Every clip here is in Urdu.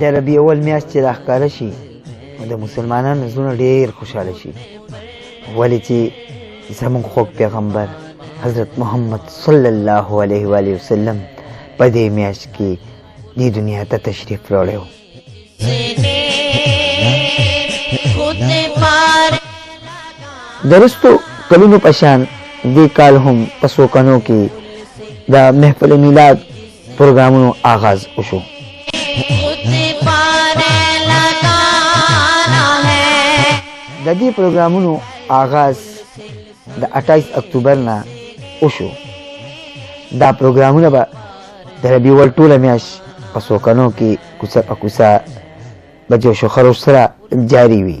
د ربیع اول میاشت چې راښکاره شي د مسلمانانو زړونه ډېر خوشحاله شي، ولې چې زموږ خوږ پیغمبر حضرت محمد صلی الله علیه و آله وسلم په دې میاشت کې دې دنیا ته تشریف راوړی و. د وروستو کلونو په شان دې کال هم په څو کڼو کې د محفل میلاد پروګرامونو آغاز وشو. د دې پروګرامونو آغاز د 28 اکتوبر نه وشو. دا پروګرامونه به د ربیع اول ټوله میاشت په څو کڼو کې کوڅه په کوڅه به جوش و خروش سره جاری وي.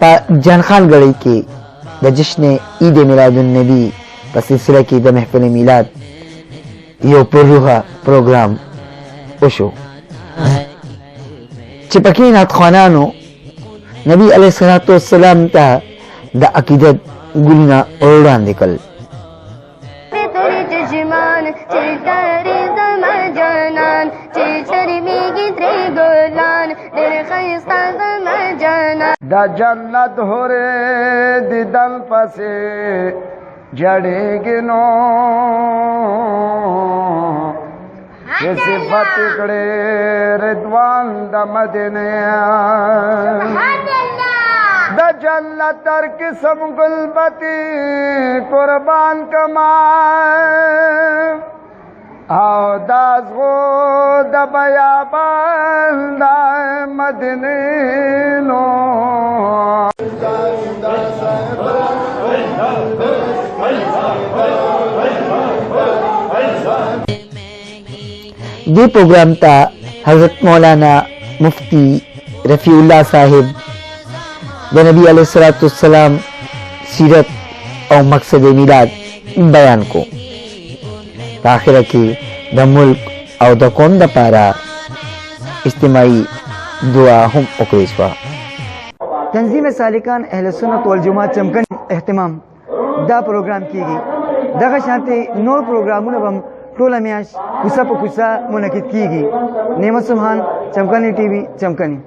په جانخان ګړۍ کې د جشن عید میلاد النبی په سلسله کې د محفل میلاد یو پرروحه پروګرام وشو چې پکې نعتخوانانو نبی علیه الصلاة والسلام ته د عقیدت ګلونه وړاندې کړل. دا جنت ہوره دیدن پسې جړېږي نو یہ صفت کړه رضوان د مدینه دا جنت تر قسم گلبتی قربان کما او دازغو د بیابان د مدینه نو. دې پروګرام ته حضرت مولانا مفتی رفیع الله صاحب د نبی علیه الصلاة والسلام سیرت او مقصد میلاد بیان کو. په آخره کې د ملک او د قوم دپاره اجتماعي دعا هم وکړل شوه. تنظیم سالکان اهل سنت والجماعت چمکن اهتمام دا پروګرام کیږي. دغه شانتې نور پروګرامونه به ټوله میاشت کوڅه په کوڅه منعقد کیږي. نعمت سبحان، چمکنی ټي وي، چمکنی.